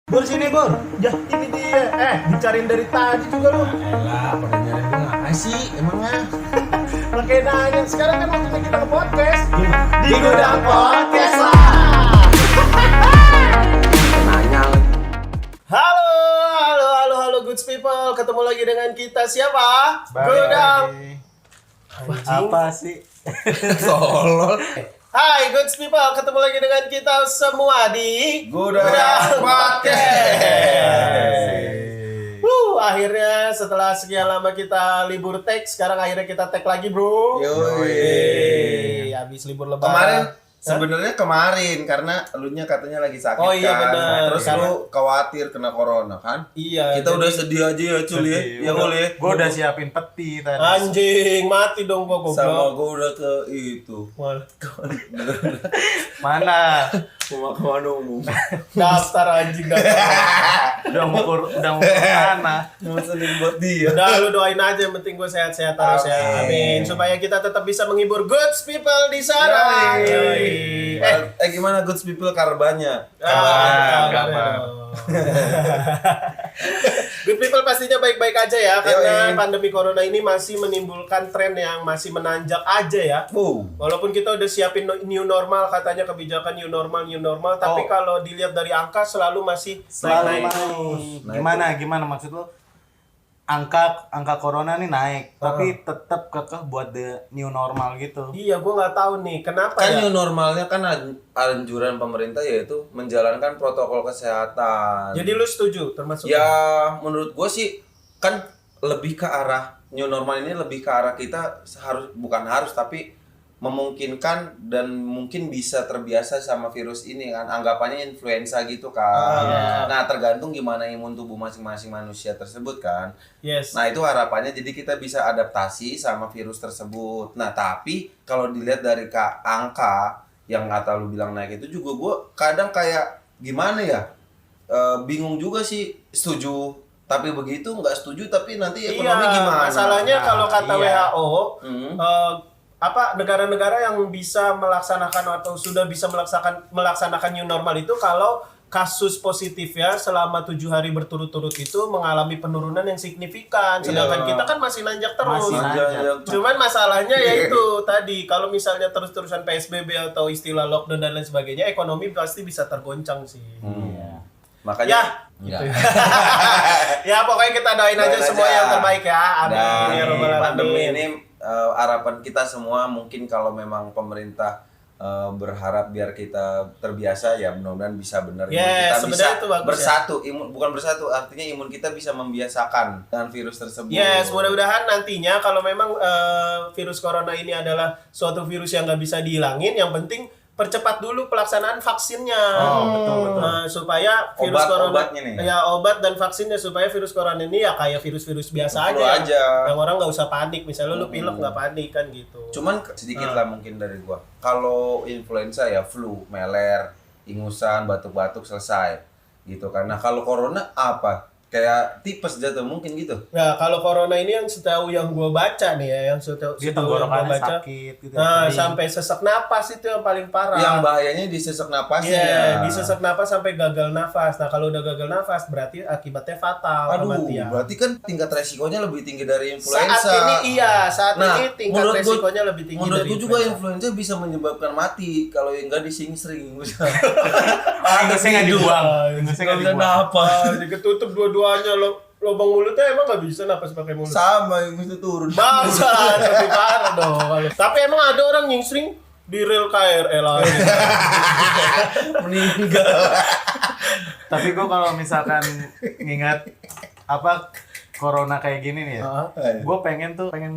Bur sini Bur, ya ini dia. Dicariin dari tadi juga lu. Elah, pada nyari gue ngapain sih emangnya? Pakai nanya, sekarang kan waktunya kita ke podcast. Di Gudang Podcast lah. Nanya lagi. Halo, goods people. Ketemu lagi dengan kita siapa? Gudang. Apa sih? Tolol. Hai goods people, ketemu lagi dengan kita semua di Gudang Podcast. Akhirnya setelah sekian lama kita libur tag, sekarang akhirnya kita tag lagi, bro. Yoi. Habis libur lebaran. Kemarin sebenarnya karena elunya katanya lagi sakit Oh iya, kan. bener. Terus Karena- lu khawatir kena corona kan? Iya. Kita jadi- udah sedih aja ya Cul ya. Ya boleh. Gue udah siapin peti tadi. Anjing, mati dong gua Sama goblok. gue udah ke itu. Wal- Mana? Pemakaman umum. Daftar anjing daftar. Udah mau sana. Ngeselin buat dia. Udah lu doain aja, yang penting gue sehat-sehat terus ya. Amin. Amin. Supaya kita tetap bisa menghibur goods people di sana. Yoi. Yoi. Gimana goods people kabarnya? Kabar. Good people pastinya baik-baik aja ya, karena Yoi. pandemi corona ini masih menimbulkan tren yang masih menanjak aja ya. Walaupun kita udah siapin new normal, katanya kebijakan new normal, tapi Oh. kalau dilihat dari angka selalu masih Selalu naik-naik naik. Nah, Gimana maksud lu? Angka corona nih naik, tapi tetap kekeh buat the new normal gitu. Iya, gue nggak tahu nih kenapa Kan ya. new normalnya kan anjuran pemerintah yaitu menjalankan protokol kesehatan. Jadi lu setuju termasuk? Ya menurut gue sih kan lebih ke arah new normal ini lebih ke arah kita bukan harus tapi memungkinkan dan mungkin bisa terbiasa sama virus ini kan, anggapannya influenza gitu kan. Iya. Nah tergantung gimana imun tubuh masing-masing manusia tersebut kan. Yes. Nah itu harapannya jadi kita bisa adaptasi sama virus tersebut. Nah tapi kalau dilihat dari angka yang kata lu bilang naik itu juga gue kadang kayak gimana ya, bingung juga sih, setuju tapi begitu, nggak setuju tapi nanti ekonomi Iya, gimana. masalahnya Nah, kalau kata iya. WHO, Hmm. negara-negara yang bisa melaksanakan atau sudah bisa melaksanakan new normal itu kalau kasus positif ya selama 7 hari berturut-turut itu mengalami penurunan yang signifikan, sedangkan Iya. kita kan masih nanjak terus. Masih Nanjak. Cuman masalahnya yaitu tadi kalau misalnya terus-terusan PSBB atau istilah lockdown dan lain sebagainya, ekonomi pasti bisa tergoncang sih. Iya. Makanya Ya, ya pokoknya kita doain aja Doain semua aja. yang terbaik ya. Amin dan ya rabbal pandemi alamin. ini harapan kita semua mungkin kalau memang pemerintah berharap biar kita terbiasa ya mudah-mudahan bisa benar Yes, imun kita bisa sebenarnya itu bagus, bersatu bukan bersatu artinya imun kita bisa membiasakan dengan virus tersebut. Yes, mudah-mudahan nantinya kalau memang virus corona ini adalah suatu virus yang nggak bisa dihilangin, yang penting percepat dulu pelaksanaan vaksinnya. Oh, betul. Supaya virus corona, Obatnya nih. ya obat dan vaksinnya supaya virus corona ini ya kayak virus-virus biasa Flu aja. aja. Yang orang nggak usah panik. Misalnya lu pilek nggak panik kan gitu. Cuman sedikit lah mungkin dari gua. Kalau influenza ya flu, meler, ingusan, batuk-batuk selesai gitu kan. Nah, kalau corona apa? Kayak tipes jatuh mungkin gitu. Nah, kalau corona ini yang setahu yang gue baca nih ya, yang setahu Dia yang gua tenggorokannya baca, sakit gitu. nah, kering. sampai sesak napas itu yang paling parah. Yang bahayanya di sesak napasnya. Iya, di sesak napas sampai gagal nafas. Nah, kalau udah gagal nafas berarti akibatnya fatal Aduh, kematian. berarti kan tingkat resikonya lebih tinggi dari influenza. Saat ini iya, saat Nah, ini tingkat menurut gua- resikonya lebih tinggi Menurut dari gua juga influenza bisa menyebabkan mati kalau yang enggak dising-sering. Inggrisnya nggak dibuang. Inggrisnya nggak dibuang. napas. Ketutup dua-duanya lubang mulutnya emang nggak bisa napas pakai mulut. Sama yang itu turun. Masa lebih parah dong. Tapi emang ada orang yang sering di rel KRL aja. Meninggal. Tapi gue kalau misalkan ngingat apa corona kayak gini nih ya, gue pengen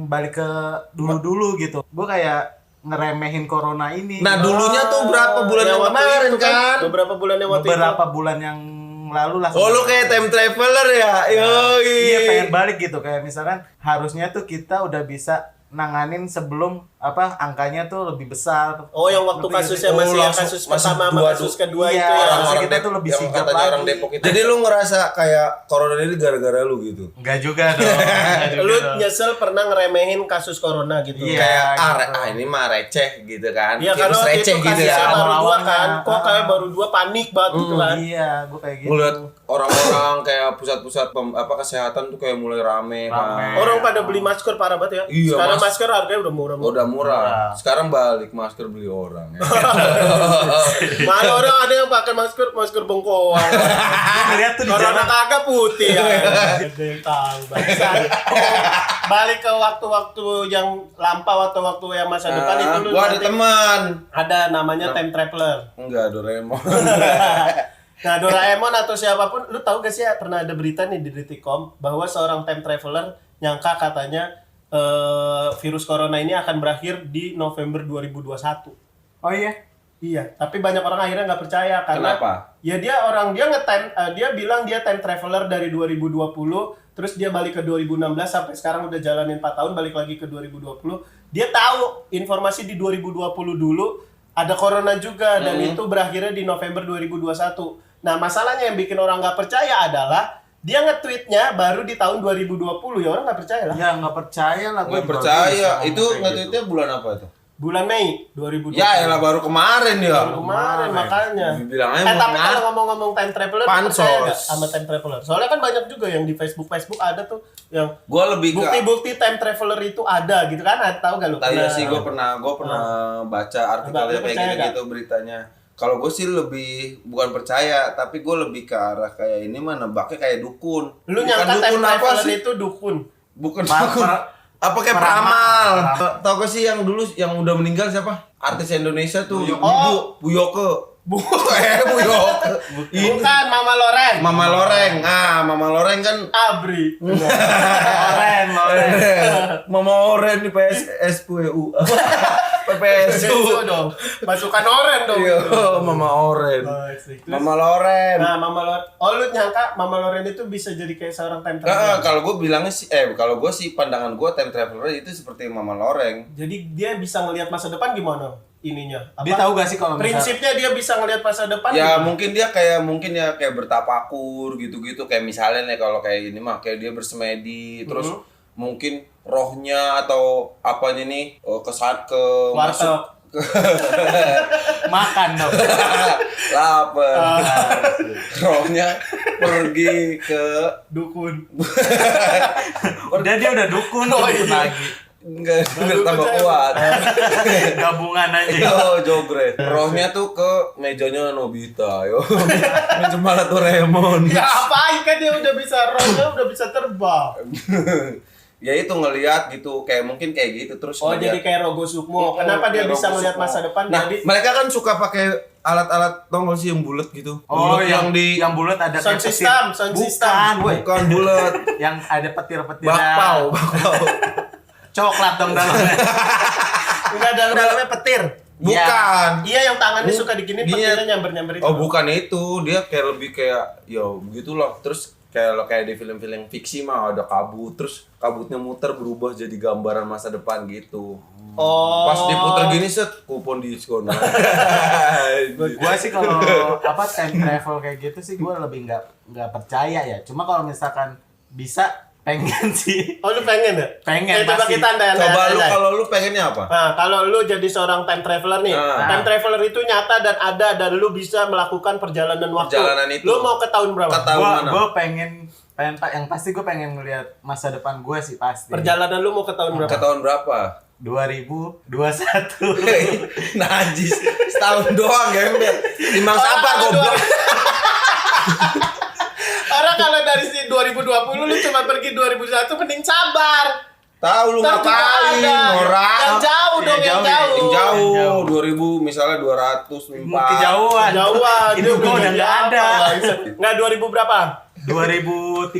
balik ke dulu gitu. Gue kayak ngeremehin corona ini. Nah, dulunya tuh berapa bulan yang waktu kemarin itu kan? Beberapa bulan yang waktu beberapa itu. bulan yang lalu lah. Oh, lu kayak time traveler ya? Yoi. Iya, pengen balik gitu, kayak misalkan harusnya tuh kita udah bisa nanganin sebelum angkanya tuh lebih besar. Oh, yang waktu kasusnya masih yang kasus pertama sama kasus kedua iya, itu ya. harusnya kita tuh lebih yang sigap katanya lagi. orang Depok itu. Jadi lu ngerasa kayak corona ini gara-gara lu gitu. Enggak juga dong. Enggak juga Lu dong. nyesel pernah ngeremehin kasus corona gitu. Iya. Kayak gitu. ini mah receh gitu kan. Iya, karena Virus waktu receh itu gitu kasusnya ya. baru 2 Awal-awalnya. kan. Kok kayak baru 2 panik banget gitu kan. Iya, gua kayak gitu. Ngeliat orang-orang kayak pusat-pusat kesehatan tuh kayak mulai rame kan. Orang pada beli masker parah banget ya. Iya, Sekarang Mas. masker harganya udah murah. Udah murah. Murah. Sekarang balik masker beli orang ya. Malah orang ada yang pakai masker bengkoang. Ngeliat tuh di Corona jalan. kagak putih ya. Ada yang tahu bangsa. Balik ke waktu-waktu yang lampau atau waktu yang masa depan itu lu Gua ada nanti teman. ada namanya time traveler. Enggak, Doraemon. Nah, Doraemon atau siapapun, lu tahu gak sih ya, pernah ada berita nih di Detikcom bahwa seorang time traveler nyangka katanya virus corona ini akan berakhir di November 2021. Oh iya. Iya, tapi banyak orang akhirnya nggak percaya karena Kenapa? ya dia dia bilang dia time traveler dari 2020, terus dia balik ke 2016 sampai sekarang udah jalanin 4 tahun balik lagi ke 2020. Dia tahu informasi di 2020 dulu ada corona juga dan itu berakhirnya di November 2021. Nah, masalahnya yang bikin orang nggak percaya adalah dia nge-tweetnya baru di tahun 2020, ya orang nggak percaya lah. Ya nggak percaya lah. Nggak percaya. Itu nge-tweetnya bulan apa itu? Bulan Mei 2020. Ya, elah baru kemarin ya. Baru kemarin makanya. Bilang aja Tapi mau kalau ngomong-ngomong time traveler, Pansos. percaya nggak sama time traveler? Soalnya kan banyak juga yang di Facebook ada tuh yang Gua lebih ke bukti-bukti time traveler itu ada gitu kan? Tahu gak lu? Iya sih, gue pernah baca artikelnya Lu kayak percaya gitu beritanya. Kalau gue sih lebih bukan percaya, tapi gue lebih ke arah kayak ini mah nebaknya kayak dukun. Lu Bukan nyangka time dukun apa traveler sih? itu dukun? Bukan Peramal. dukun. Apa kayak Peramal. peramal? Tahu gak sih yang dulu yang udah meninggal siapa? Artis Indonesia tuh, Oh. Bu Yoke. Bu Yoke. Bukan Mama Loren. Mama Loreng. Ah, Mama Loreng kan Abri. Loren. Mama Oren di PSSPU. PPSU. Itu dong. Pasukan Oren dong. Iya, Mama Oren. Mama Loren. Nah, Mama Loren. Oh, lu nyangka Mama Loren itu bisa jadi kayak seorang time traveler? Kalau gue bilangnya sih, kalau gue sih pandangan gue time traveler itu seperti Mama Loreng. Jadi dia bisa ngelihat masa depan gimana ininya? Dia tahu gak sih kalau Prinsipnya dia bisa ngelihat masa depan? Ya gimana? mungkin dia kayak bertapakur gitu-gitu, kayak misalnya nih kalau kayak ini mah kayak dia bersemedi terus mungkin rohnya atau apanya nih ke Warteg. makan dong. lapar. Rohnya pergi ke Dukun. Udah dia udah dukun lagi. enggak tambah kuat. Gabungan aja. Yo, jogret. Rohnya tuh ke mejanya Nobita, yo. Meja malah Doraemon. Ya apain kan dia udah bisa rohnya udah bisa terbang. Ya itu ngelihat gitu, kayak mungkin kayak gitu terus. Oh, ngeliat. jadi kayak Rogo Sukmo. Kenapa dia Kayak bisa Rogo ngelihat Sukmo. masa depan? Nah, Jadi mereka kan suka pakai alat-alat tau gak sih yang bulat gitu. Oh, Bulat yang bulat ada sound kayak system, petir. sound Bukan, system. woi. Bukan bulat. Yang ada petir-petirnya. Bakpao. Coklat dong dalamnya. enggak dalamnya petir. Bukan. Iya, yang tangannya suka digini Gini. petirnya nyamber-nyamber itu. Oh, bukan itu. Dia kayak lebih kayak yo begitulah. Terus kayak di film-film fiksi mah ada kabut, terus kabutnya muter berubah jadi gambaran masa depan gitu. Oh. Pas diputer gini set kupon diskon. Gua sih kalau time travel kayak gitu sih gua lebih nggak percaya ya. Cuma kalau misalkan bisa pengen sih. Oh, lu pengen ya? Pengen coba pasti. kita andai. Coba lu kalau lu pengennya apa? Nah, kalau lu jadi seorang time traveler nih, time traveler itu nyata dan ada dan lu bisa melakukan perjalanan waktu. Perjalanan itu. Lu mau ke tahun berapa? Ke tahun mana? Gua pengen yang pasti gue pengen ngeliat masa depan gue sih pasti. Perjalanan lu mau ke tahun berapa? Ke tahun berapa? 2021. Najis. Setahun doang gembel. Timbang sabar goblok. Orang kalau dari 2020 lu cuma pergi 2001 mending sabar. Tahu lu Ntar juga ngapain, ada. Nora? Yang jauh dong, yang jauh. Yang jauh, 2000 misalnya 200 Kejauhan. Jauhan. Itu gue udah nggak ada. Nggak 2000 berapa? 2030.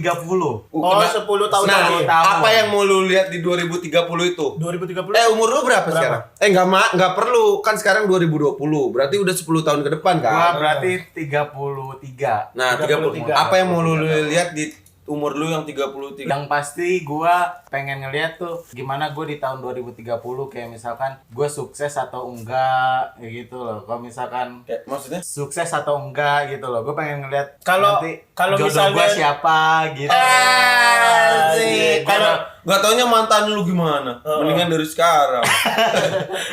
Oh, 10 tahun Nah, lagi. apa yang mau lu lihat di 2030 itu? 2030. Umur lu berapa sekarang? Enggak perlu. Kan sekarang 2020. Berarti udah 10 tahun ke depan Gua kan? berarti 33. Nah, 30. 33. Apa yang mau lu lihat di umur lu yang 33. Yang pasti gua pengen ngeliat tuh gimana gue di tahun 2030, kayak misalkan gue sukses atau enggak kayak gitu loh. Kalau misalkan Kayak maksudnya sukses atau enggak gitu loh. Gue pengen ngeliat Kalau jodoh misalnya gue siapa gitu. sih. Kalau nggak taunya mantan lu gimana? Mendingan dari sekarang.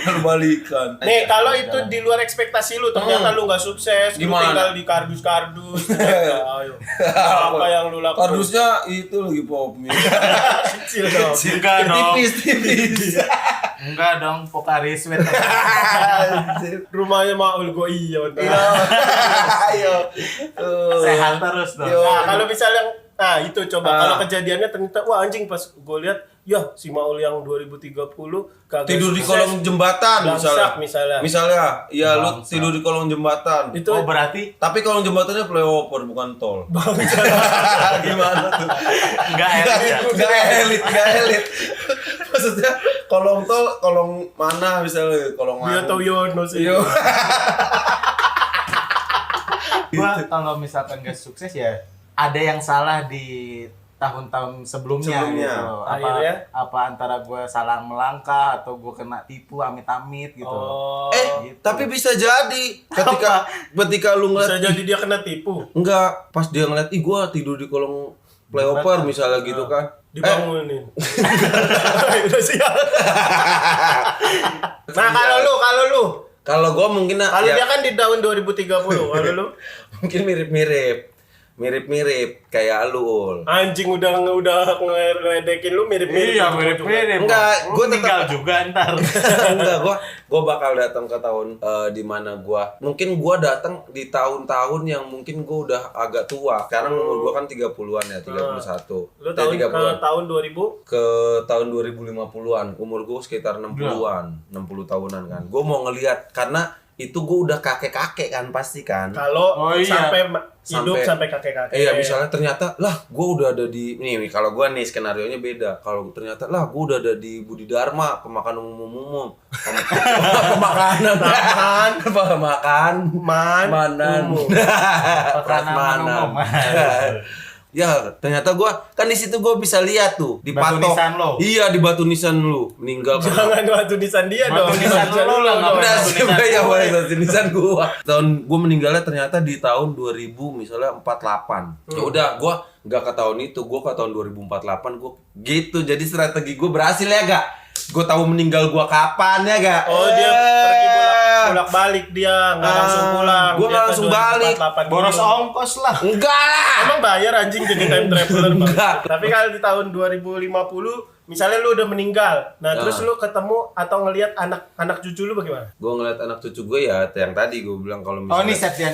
Lu balikan. nih kalau itu di luar ekspektasi lu, ternyata lu nggak sukses, lu Gimana? tinggal di kardus-kardus. Ayo. Apa yang lu lakukan? Kardusnya itu lagi pop mie. Kecil dong. Enggak dong. Tipis. Enggak dong, Pocari Sweat. Rumahnya Maul gua iya. Ayo. Sehat terus dong. Nah, kalau misalnya itu coba kalau kejadiannya ternyata wah anjing pas gue lihat ya si Maul yang 2030 kagak Tidur di sukses. kolong jembatan Langsak misalnya. misalnya. Ya lu Bangsat. tidur di kolong jembatan. Itu Oh berarti Tapi kolong jembatannya flyover bukan tol. Gimana tuh? enggak enak ya? Gak elit. Maksudnya kolong tol, kolong mana misalnya? Kolong dia mana? tahu Yono sih. Yo. Gua kalau misalkan gak sukses ya ada yang salah di tahun-tahun sebelumnya gitu. Akhirnya? Apa antara gue salah melangkah atau gue kena tipu amit-amit gitu. Oh. Gitu. Tapi bisa jadi ketika lu Bisa ngeliat jadi dia kena tipu. enggak, pas dia ngeliat gua tidur di kolong flyover misalnya gitu kan. Dibangunin. Udah siap. Nah, kalau lu Kalau gua mungkin kalau ya, dia kan di tahun 2030, kalau lu mungkin mirip-mirip kayak lu Ul. anjing udah ngeledekin lu mirip-mirip. Iya, juga. mirip-mirip. Enggak, Lu gua tinggal tetap- juga ntar. Enggak, gua bakal datang ke tahun di mana mungkin gua datang di tahun-tahun yang mungkin gua udah agak tua. Sekarang umur gua kan 30-an ya, 31. Lu tahun ke 30-an. tahun 2000 Ke tahun 2050-an, umur gua sekitar 60-an, 60 tahunan kan. Gua mau ngelihat karena itu gua udah kakek-kakek kan pasti kan. kalau Oh, iya. hidup sampai kakek-kakek. Iya, misalnya ternyata lah gue udah ada di nih kalau gue nih skenarionya beda. Kalau ternyata lah gue udah ada di Budi Dharma, pemakanan umum. Pemakanan manan. Prasmanan umum. Ya, ternyata gue kan di situ gue bisa lihat tuh di Batu patok. nisan lo. Iya, di batu nisan lu meninggal karena Jangan batu nisan dia dong. Batu nisan lu lah, nggak dong. udah batu sih nisan ya gue. boleh batu nisan gua. Tahun gua meninggalnya ternyata di tahun 2000 misalnya 48. Ya udah gua nggak ke tahun itu, gua ke tahun 2048 gua gitu. Jadi strategi gua berhasil ya gak? Gua tahu meninggal gua kapan ya gak? Oh, dia pergi bolak-balik dia, nggak langsung pulang. Gua Dia nggak ke langsung balik. 2048 Boros dulu. ongkos lah. Enggak lah. Emang bayar anjing jadi time traveler, Bang? Enggak. Tapi kalau di tahun 2050 misalnya lu udah meninggal. Nah, terus lu ketemu atau ngelihat anak cucu lu bagaimana? Gua ngeliat anak cucu gue ya yang tadi gua bilang kalau Oh misalnya ini Septian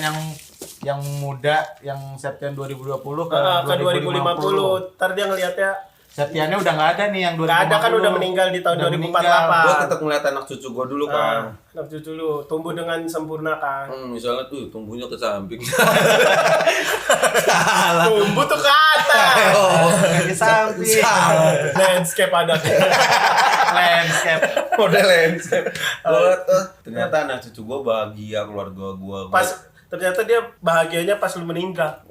yang muda, yang Septian 2020 ke Ke 2050. Ntar dia ngelihatnya Septiannya udah nggak ada nih yang 2050. nggak ada kan udah meninggal di tahun Udah 2048. meninggal. gua tetap ngeliat anak cucu gua dulu kan. Anak cucu lu tumbuh dengan sempurna kan. Misalnya tuh tumbuhnya ke samping. Tumbuh tuh ke atas. Di samping. Landscape ada. Landscape. Model landscape. Ternyata anak cucu gua bahagia, keluarga gua. Ternyata dia bahagianya pas lu meninggal.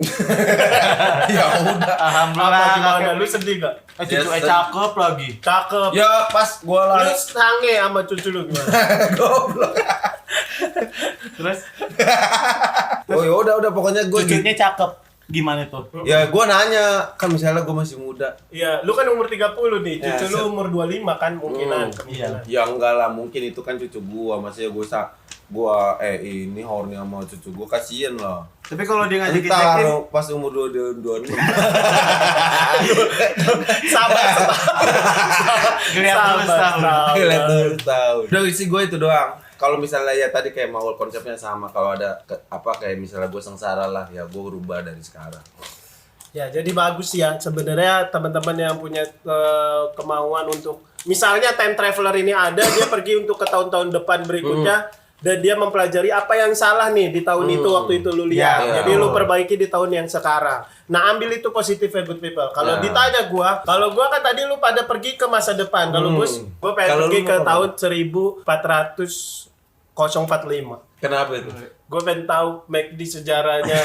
Ya udah. Alhamdulillah. Apa gimana? kakek. Lu sedih gak? Cucu cakep lagi. Cakep. Ya pas gua Lu lari sange sama cucu lu gimana? goblok. Terus Oh ya udah pokoknya gua cucunya cakep. Gimana tuh? ya gua nanya kan misalnya gua masih muda. Iya, lu kan umur 30 nih, Ya, cucu lu umur 25 kan kemungkinan. kemungkinan. Ya enggak lah, mungkin itu kan cucu gua, maksudnya ini horny sama cucu gua, kasihan lah. Tapi kalau dia ngajakin Entar check-in, pas umur 26. Sabar. ngeliat terus tahu. Lihat dulu tahu. Udah isi gua itu doang. Kalau misalnya ya tadi kayak mau konsepnya sama, kalau ada kayak misalnya gua sengsara lah, ya gua rubah dari sekarang. Ya, jadi bagus ya sebenarnya teman-teman yang punya kemauan untuk misalnya time traveler ini ada, dia pergi untuk ke tahun-tahun depan berikutnya dan dia mempelajari apa yang salah nih di tahun itu waktu itu lu lihat. Ya, Jadi lu perbaiki di tahun yang sekarang. Nah, ambil itu positifnya good people. Kalau ditanya kalau gua kan tadi lu pada pergi ke masa depan. Kalau gua pengen Kalau pergi lu ke mau tahun 1445. Kenapa itu? Gue pengen tahu McD sejarahnya.